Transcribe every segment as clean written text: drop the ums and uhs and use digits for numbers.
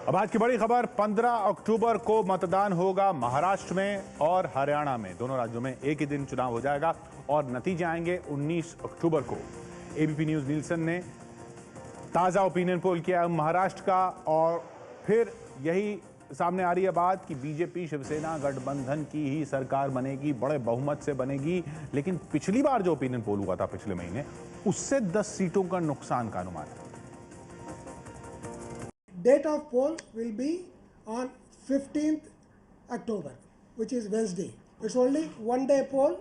अब आज की बड़ी खबर, 15 अक्टूबर को मतदान होगा महाराष्ट्र में और हरियाणा में। दोनों राज्यों में एक ही दिन चुनाव हो जाएगा और नतीजे आएंगे 19 अक्टूबर को। एबीपी न्यूज नीलसन ने ताजा ओपिनियन पोल किया महाराष्ट्र का और फिर यही सामने आ रही है बात कि बीजेपी शिवसेना गठबंधन की ही सरकार बनेगी, बड़े बहुमत से बनेगी। लेकिन पिछली बार जो ओपिनियन पोल हुआ था पिछले महीने, उससे 10 सीटों का नुकसान का अनुमान है। Date of poll will be on 15th October, which is Wednesday. It's only one day poll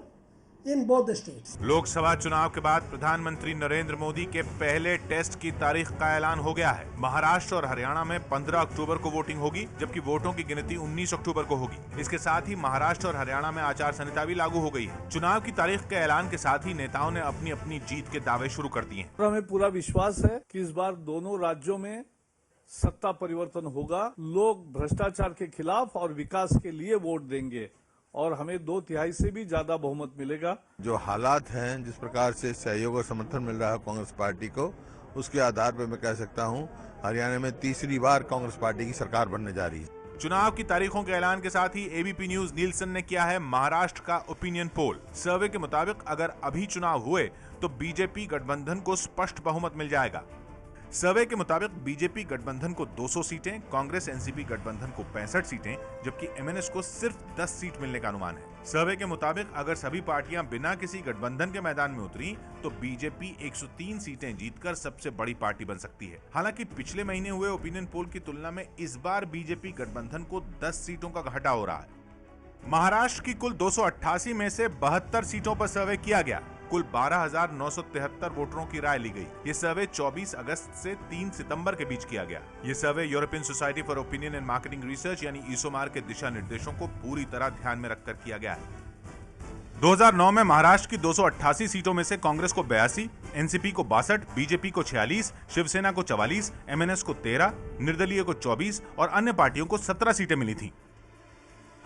in both the states. Lok Sabha चुनाव के बाद प्रधानमंत्री नरेंद्र मोदी के पहले टेस्ट की तारीख का ऐलान हो गया है। महाराष्ट्र और हरियाणा में 15 अक्टूबर को वोटिंग होगी, जबकि वोटों की गिनती 19 अक्टूबर को होगी। इसके साथ ही महाराष्ट्र और हरियाणा में आचार संहिता भी लागू हो गई है। चुनाव की तारीख के ऐलान के साथ ही नेताओं ने अपनी अपनी जीत के दावे शुरू कर दिए हैं। हमें पूरा विश्वास है कि इस बार दोनों राज्यों में सत्ता परिवर्तन होगा। लोग भ्रष्टाचार के खिलाफ और विकास के लिए वोट देंगे और हमें 2/3 से भी ज्यादा बहुमत मिलेगा। जो हालात हैं, जिस प्रकार से सहयोग और समर्थन मिल रहा है कांग्रेस पार्टी को, उसके आधार पर मैं कह सकता हूं हरियाणा में तीसरी बार कांग्रेस पार्टी की सरकार बनने जा रही है। चुनाव की तारीखों के ऐलान के साथ ही एबीपी न्यूज नीलसन ने किया है महाराष्ट्र का ओपिनियन पोल। सर्वे के मुताबिक अगर अभी चुनाव हुए तो बीजेपी गठबंधन को स्पष्ट बहुमत मिल जाएगा। सर्वे के मुताबिक बीजेपी गठबंधन को 200 सीटें, कांग्रेस एनसीपी गठबंधन को 65 सीटें, जबकि एमएनएस को सिर्फ 10 सीट मिलने का अनुमान है। सर्वे के मुताबिक अगर सभी पार्टियां बिना किसी गठबंधन के मैदान में उतरी तो बीजेपी 103 सीटें जीतकर सबसे बड़ी पार्टी बन सकती है। हालांकि पिछले महीने हुए ओपिनियन पोल की तुलना में इस बार बीजेपी गठबंधन को 10 सीटों का घाटा हो रहा है। महाराष्ट्र की कुल 288 में से 72 सीटों पर सर्वे किया गया। कुल 12,973 वोटरों की राय ली गई। ये सर्वे 24 अगस्त से 3 सितंबर के बीच किया गया। ये survey European Society for Opinion and Marketing Research यानी ईसोमार के दिशा निर्देशों को पूरी तरह ध्यान में रखकर किया गया है। 2009 में महाराष्ट्र की 288 सीटों में से कांग्रेस को 82, एनसीपी को 62, बीजेपी को 46, शिवसेना को 44, एमएनएस को 13, निर्दलीय को 24 और अन्य पार्टियों को 17 सीटें मिली थी।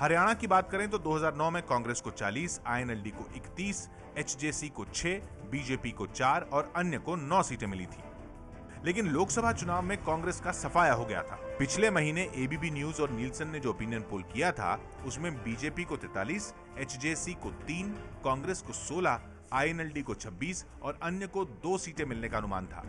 हरियाणा की बात करें तो 2009 में कांग्रेस को 40, आईएनएलडी को 31, एचजेसी को 6, बीजेपी को 4 और अन्य को 9 सीटें मिली थी। लेकिन लोकसभा चुनाव में कांग्रेस का सफाया हो गया था। पिछले महीने एबीपी न्यूज और नीलसन ने जो ओपिनियन पोल किया था, उसमें बीजेपी को 43, एचजेसी को 3, कांग्रेस को 16, आईएनएलडी को 26 और अन्य को 2 सीटें मिलने का अनुमान था।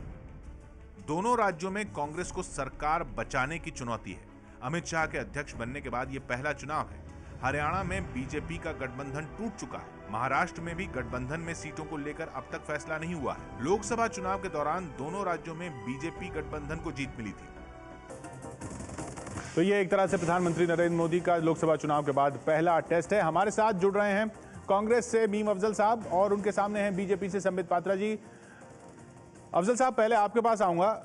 दोनों राज्यों में कांग्रेस को सरकार बचाने की चुनौती है। अमित शाह के अध्यक्ष बनने के बाद ये पहला चुनाव है। हरियाणा में बीजेपी का गठबंधन टूट चुका है। महाराष्ट्र में भी गठबंधन में सीटों को लेकर अब तक फैसला नहीं हुआ है। लोकसभा चुनाव के दौरान दोनों राज्यों में बीजेपी गठबंधन को जीत मिली थी। तो ये एक तरह से प्रधानमंत्री नरेंद्र मोदी का लोकसभा चुनाव के बाद पहला टेस्ट है। हमारे साथ जुड़ रहे हैं कांग्रेस से मीम अफजल साहब और उनके सामने हैं बीजेपी से संबित पात्रा जी। अफजल साहब, पहले आपके पास आऊंगा।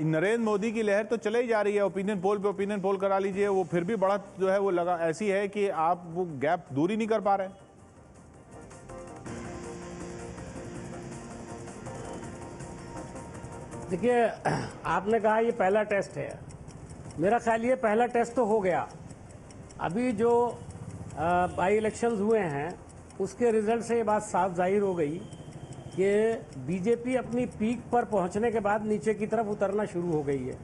नरेंद्र मोदी की लहर तो चले ही जा रही है, ओपिनियन पोल पे ओपिनियन पोल करा लीजिए, वो फिर भी बढ़त जो है वो लगा ऐसी है कि आप वो गैप दूर ही नहीं कर पा रहे। देखिए, आपने कहा ये पहला टेस्ट है। मेरा ख्याल ये पहला टेस्ट तो हो गया। अभी जो बाई इलेक्शंस हुए हैं उसके रिजल्ट से ये बात साफ जाहिर हो गई कि बीजेपी अपनी पीक पर पहुंचने के बाद नीचे की तरफ उतरना शुरू हो गई है।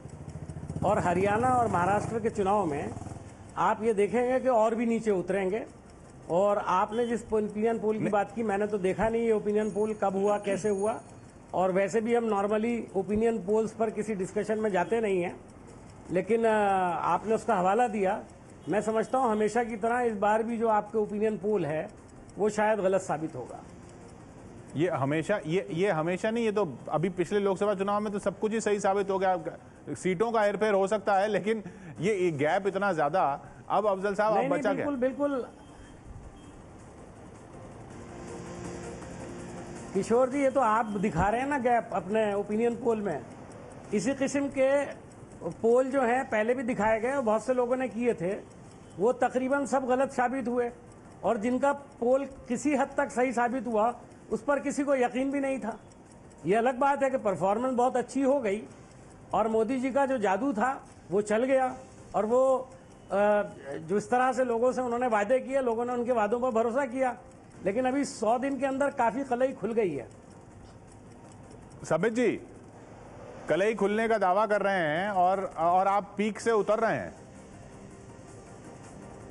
और हरियाणा और महाराष्ट्र के चुनाव में आप ये देखेंगे कि और भी नीचे उतरेंगे। और आपने जिस ओपिनियन पोल की बात की, मैंने तो देखा नहीं ये ओपिनियन पोल कब हुआ, कैसे हुआ। और वैसे भी हम नॉर्मली ओपिनियन पोल्स पर किसी डिस्कशन में जाते नहीं हैं, लेकिन आपने उसका हवाला दिया। मैं समझता हूँ हमेशा की तरह इस बार भी जो आपके ओपिनियन पोल है वो शायद गलत साबित होगा। ये हमेशा नहीं, ये तो अभी पिछले लोकसभा चुनाव में तो सब कुछ ही सही साबित हो गया। सीटों का हेरफेर हो सकता है, लेकिन ये गैप इतना ज्यादा। अब अफजल साहब, आप बचा क्या? बिल्कुल किशोर जी, ये तो आप दिखा रहे हैं ना गैप अपने ओपिनियन पोल में। इसी किस्म के पोल जो हैं पहले भी दिखाए गए और बहुत से लोगों ने किए थे, वो तकरीबन सब गलत साबित हुए। और जिनका पोल किसी हद तक सही साबित हुआ उस पर किसी को यकीन भी नहीं था। ये अलग बात है कि परफॉर्मेंस बहुत अच्छी हो गई और मोदी जी का जो जादू था वो चल गया। और वो जो इस तरह से लोगों से उन्होंने वादे किए, लोगों ने उनके वादों पर भरोसा किया, लेकिन अभी 100 दिन के अंदर काफी कलई खुल गई है। संबित जी, कलई खुलने का दावा कर रहे हैं और आप पीक से उतर रहे हैं।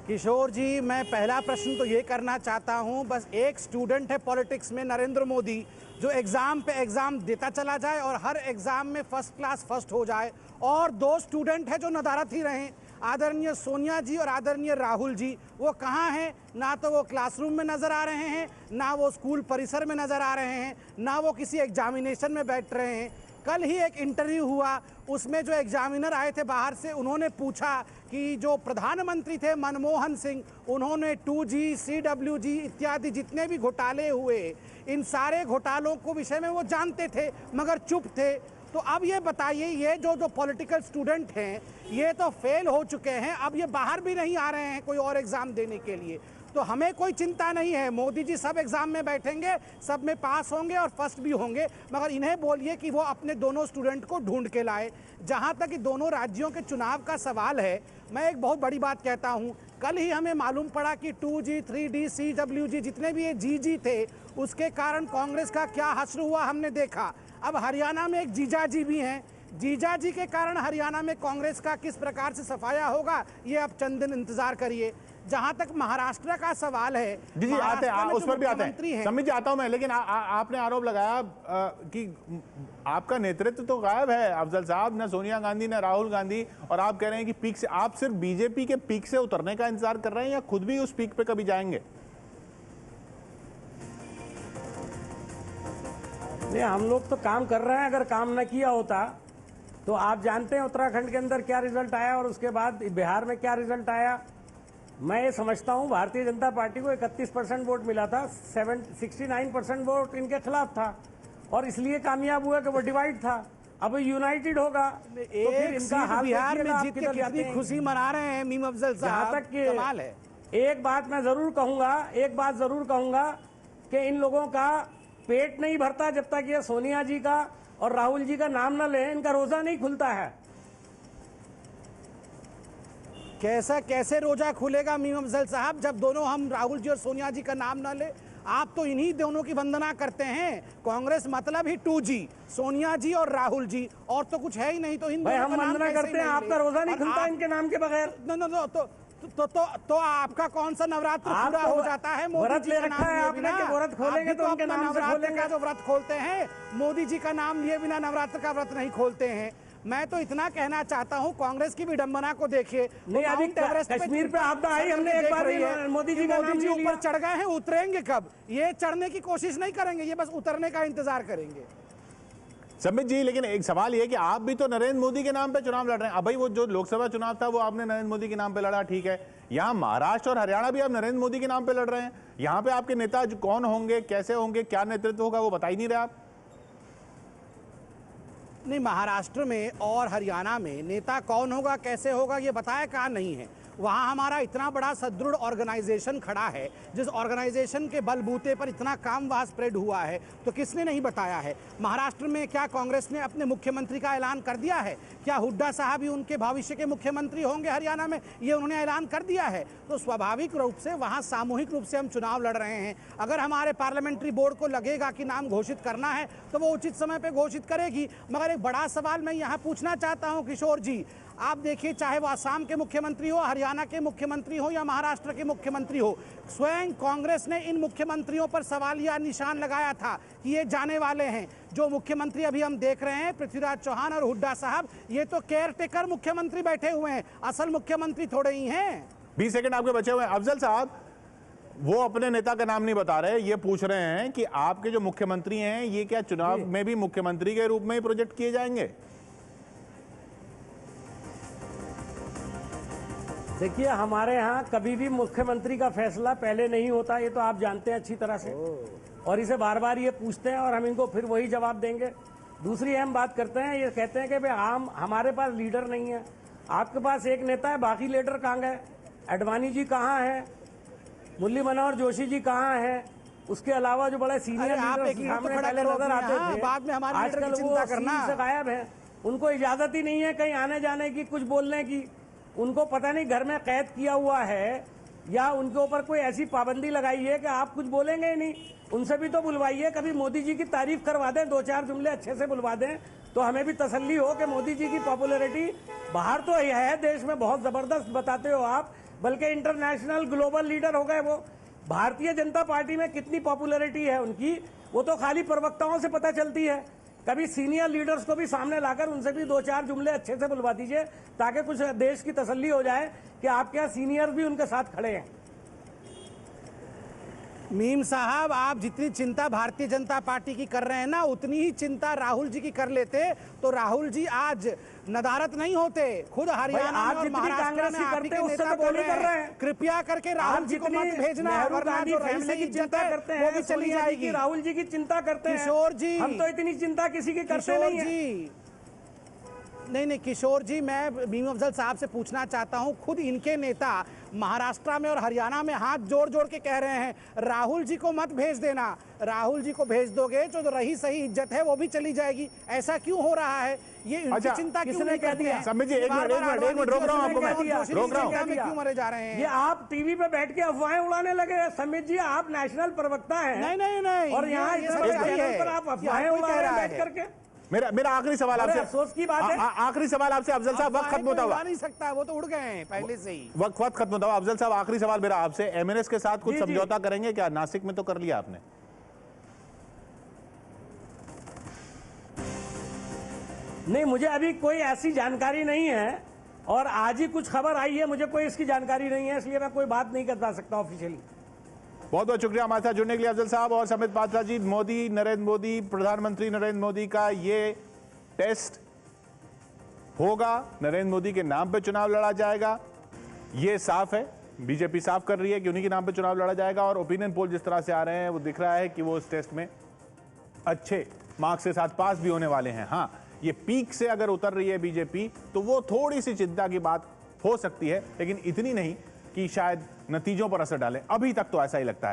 किशोर जी, मैं पहला प्रश्न तो ये करना चाहता हूँ, बस एक स्टूडेंट है पॉलिटिक्स में, नरेंद्र मोदी, जो एग्ज़ाम पे एग्ज़ाम देता चला जाए और हर एग्ज़ाम में फर्स्ट क्लास फर्स्ट हो जाए, और दो स्टूडेंट है जो नदारत ही रहें, आदरणीय सोनिया जी और आदरणीय राहुल जी। वो कहाँ हैं? ना तो वो क्लासरूम में नज़र आ रहे हैं, ना वो स्कूल परिसर में नज़र आ रहे हैं, ना वो किसी एग्जामिनेशन में बैठ रहे हैं। कल ही एक इंटरव्यू हुआ, उसमें जो एग्जामिनर आए थे बाहर से, उन्होंने पूछा कि जो प्रधानमंत्री थे मनमोहन सिंह, उन्होंने 2G, CWG इत्यादि जितने भी घोटाले हुए, इन सारे घोटालों को विषय में वो जानते थे मगर चुप थे। तो अब ये बताइए, ये जो पॉलिटिकल स्टूडेंट हैं ये तो फेल हो चुके हैं, अब ये बाहर भी नहीं आ रहे हैं कोई और एग्ज़ाम देने के लिए। तो हमें कोई चिंता नहीं है, मोदी जी सब एग्जाम में बैठेंगे, सब में पास होंगे और फर्स्ट भी होंगे, मगर इन्हें बोलिए कि वो अपने दोनों स्टूडेंट को ढूंढ के लाए। जहां तक कि दोनों राज्यों के चुनाव का सवाल है, मैं एक बहुत बड़ी बात कहता हूं, कल ही हमें मालूम पड़ा कि 2G, 3D, CWG जितने भी ये GG थे, उसके कारण कांग्रेस का क्या हश्र हुआ हमने देखा। अब हरियाणा में एक जीजाजी भी हैं, जीजाजी के कारण हरियाणा में कांग्रेस का किस प्रकार से सफाया होगा, ये आप चंद दिन इंतजार करिए। जहां तक महाराष्ट्र का सवाल है, जी आते हैं, उस पर भी आते हैं, समझ जाता हूं मैं, लेकिन आपने आरोप लगाया कि आपका नेतृत्व तो गायब है, अफजल साहब, न सोनिया गांधी न राहुल गांधी, और आप कह रहे हैं कि पीक से, आप सिर्फ बीजेपी के पीक से उतरने का इंतजार कर रहे हैं या खुद भी उस पीक पे कभी जाएंगे? नहीं, हम लोग तो काम कर रहे हैं। अगर काम न किया होता तो आप जानते हैं उत्तराखंड के अंदर क्या रिजल्ट आया और उसके बाद बिहार में क्या रिजल्ट आया। मैं ये समझता हूं भारतीय जनता पार्टी को 31% वोट मिला था, 69% वोट इनके खिलाफ था, और इसलिए कामयाब हुआ कि वो डिवाइड था। अब यूनाइटेड होगा तो फिर इनका हाल बिहार में जीत के कितनी खुशी मना रहे हैं मीम अफजल साहब, तक कि कमाल है। एक बात मैं जरूर कहूंगा कि इन लोगों का पेट नहीं भरता जब तक ये सोनिया जी का और राहुल जी का नाम न लें, इनका रोजा नहीं खुलता है। कैसे रोजा खुलेगा मीम अफजल साहब, जब दोनों हम राहुल जी और सोनिया जी का नाम ना ले? आप तो इन्हीं दोनों की वंदना करते हैं। कांग्रेस मतलब ही 2G, सोनिया जी और राहुल जी, और तो कुछ है ही नहीं। तो इन दोनों हम वंदना करते हैं, आपका रोजा नहीं खुलता इनके नाम के बगैर। तो आपका कौन सा नवरात्र पूरा हो जाता है? मोदी जी का नाम लिए बिना व्रत खोलेंगे तो उनके नाम से नवरात्र का जो व्रत खोलते हैं, मोदी जी का नाम लिए बिना नवरात्र का व्रत नहीं खोलते हैं। मैं तो इतना कहना चाहता हूं, कांग्रेस की विडंबना को देखिए। नहीं, अभी कश्मीर पे आपदा आई, हमने एक बार भी मोदी जी का नाम ऊपर चढ़ गए हैं, उतरेंगे कब? ये चढ़ने की कोशिश नहीं करेंगे, ये बस उतरने का इंतजार करेंगे। संबित जी, लेकिन एक सवाल ये कि आप भी तो नरेंद्र मोदी के नाम पे चुनाव लड़ रहे हैं। अब भाई वो जो लोकसभा चुनाव था वो आपने नरेंद्र मोदी के नाम पे लड़ा, ठीक है। यहाँ महाराष्ट्र और हरियाणा भी आप नरेंद्र मोदी के नाम पे लड़ रहे हैं। यहाँ पे आपके नेता कौन होंगे, कैसे होंगे, क्या नेतृत्व होगा, वो बता ही नहीं रहे आप। नहीं, महाराष्ट्र में और हरियाणा में नेता कौन होगा, कैसे होगा, ये बताया कहाँ नहीं है। वहाँ हमारा इतना बड़ा सदृढ़ ऑर्गेनाइजेशन खड़ा है, जिस ऑर्गेनाइजेशन के बलबूते पर इतना काम वहाँ स्प्रेड हुआ है, तो किसने नहीं बताया है? महाराष्ट्र में क्या कांग्रेस ने अपने मुख्यमंत्री का ऐलान कर दिया है? क्या हुड्डा साहब ही उनके भविष्य के मुख्यमंत्री होंगे हरियाणा में? ये उन्होंने ऐलान कर दिया है। तो स्वाभाविक रूप से वहाँ सामूहिक रूप से हम चुनाव लड़ रहे हैं। अगर हमारे पार्लियामेंट्री बोर्ड को लगेगा कि नाम घोषित करना है तो वो उचित समय पर घोषित करेगी। मगर एक बड़ा सवाल मैं यहाँ पूछना चाहता हूँ किशोर जी, आप देखिए, चाहे वो आसाम के मुख्यमंत्री हो, हरियाणा के मुख्यमंत्री हो या महाराष्ट्र के मुख्यमंत्री हो, स्वयं कांग्रेस ने इन मुख्यमंत्रियों पर सवालिया निशान लगाया था कि ये जाने वाले हैं। जो मुख्यमंत्री अभी हम देख रहे हैं, पृथ्वीराज चौहान और हुड्डा साहब, ये तो केयर टेकर मुख्यमंत्री बैठे हुए हैं, असल मुख्यमंत्री थोड़े ही हैं। 20 सेकंड आपके बचे हुए हैं। अफजल साहब, वो अपने नेता का नाम नहीं बता रहे, ये पूछ रहे हैं कि आपके जो मुख्यमंत्री हैं ये क्या चुनाव में भी मुख्यमंत्री के रूप में ही प्रोजेक्ट किए जाएंगे? देखिए, हमारे यहाँ कभी भी मुख्यमंत्री का फैसला पहले नहीं होता, ये तो आप जानते हैं अच्छी तरह से, और इसे बार बार ये पूछते हैं और हम इनको फिर वही जवाब देंगे। दूसरी अहम बात करते हैं, ये कहते हैं कि भाई हमारे पास लीडर नहीं है। आपके पास एक नेता है, बाकी लीडर कहाँ गए? अडवाणी जी कहाँ है? मुरली मनोहर जोशी जी कहाँ है? उसके अलावा जो बड़े सीनियर सामने पहले नजर आते थे, बाद में हमारे आजकल वो सीन से गायब है। उनको इजाजत ही नहीं है कहीं आने जाने की, कुछ बोलने की। उनको पता नहीं घर में कैद किया हुआ है या उनके ऊपर कोई ऐसी पाबंदी लगाई है कि आप कुछ बोलेंगे ही नहीं। उनसे भी तो बुलवाइए, कभी मोदी जी की तारीफ करवा दें, 2-4 जुमले अच्छे से बुलवा दें, तो हमें भी तसल्ली हो कि मोदी जी की पॉपुलैरिटी बाहर तो यह है देश में बहुत जबरदस्त बताते हो आप, बल्कि इंटरनेशनल ग्लोबल लीडर हो गए वो। भारतीय जनता पार्टी में कितनी पॉपुलैरिटी है उनकी, वो तो खाली प्रवक्ताओं से पता चलती है। कभी सीनियर लीडर्स को भी सामने लाकर उनसे भी 2-4 जुमले अच्छे से बुलवा दीजिए, ताकि कुछ देश की तसल्ली हो जाए कि आपके यहाँ सीनियर भी उनके साथ खड़े हैं। मीम साहब, आप जितनी चिंता भारतीय जनता पार्टी की कर रहे हैं ना, उतनी ही चिंता राहुल जी की कर लेते तो राहुल जी आज नदारत नहीं होते। खुद हरियाणा आप में और जितनी महाराष्ट्र कांग्रेस में की आप ही करते के हैं, उससे नेता तो बोल बोल कर रहे हैं। कृपया करके राहुल जी को मत भेजना, वरना जो फैमिली की चिंता करते हैं वो भी चली जाएगी। राहुल जी की चिंता करते हैं किशोर जी, हम तो इतनी चिंता किसी की करते नहीं है। नहीं, किशोर जी, मैं मीम अफजल साहब से पूछना चाहता हूं, खुद इनके नेता महाराष्ट्र में और हरियाणा में हाथ जोड़ जोड़ के कह रहे हैं राहुल जी को मत भेज देना, राहुल जी को भेज दोगे तो रही सही इज्जत है वो भी चली जाएगी। ऐसा क्यों हो रहा है? ये इनकी चिंता क्यों नहीं करती है? समीर जी, एक मिनट रोक रहा हूं आपको, मैं रोक रहा हूं। क्यों मरे जा रहे हैं? ये आप टीवी पे बैठ के अफवाहें उड़ाने लगे। समीर जी, आप नेशनल प्रवक्ता हैं। नहीं, और यहाँ इस चैनल पर आप अफवाहें उड़ा रहे हैं बैठ करके। मेरा आखिरी सवाल आपसे, अफसोस की बात है। आखिरी सवाल आपसे अफजल साहब, वक्त खत्म होता हुआ नहीं सकता, वो तो उड़ गए हैं पहले से ही। वक्त खत्म होता हुआ अफजल साहब, आखिरी सवाल मेरा आपसे, एमएनएस के साथ कुछ समझौता करेंगे क्या? नासिक में तो कर लिया आपने। नहीं, मुझे अभी कोई ऐसी जानकारी नहीं है और आज ही कुछ खबर आई है, मुझे कोई इसकी जानकारी नहीं है, इसलिए मैं कोई बात नहीं कर सकता ऑफिशियली। बहुत बहुत शुक्रिया हमारे साथ जुड़ने के लिए अफजल साहब और समित पात्रा जी। नरेंद्र मोदी, प्रधानमंत्री नरेंद्र मोदी का ये टेस्ट होगा, नरेंद्र मोदी के नाम पे चुनाव लड़ा जाएगा, ये साफ है। बीजेपी साफ कर रही है कि उन्हीं के नाम पे चुनाव लड़ा जाएगा और ओपिनियन पोल जिस तरह से आ रहे हैं वो दिख रहा है कि वो इस टेस्ट में अच्छे मार्क्स के साथ पास भी होने वाले हैं। हाँ, ये पीक से अगर उतर रही है बीजेपी तो वो थोड़ी सी चिंता की बात हो सकती है, लेकिन इतनी नहीं कि शायद नतीजों पर असर डाले। अभी तक तो ऐसा ही लगता है।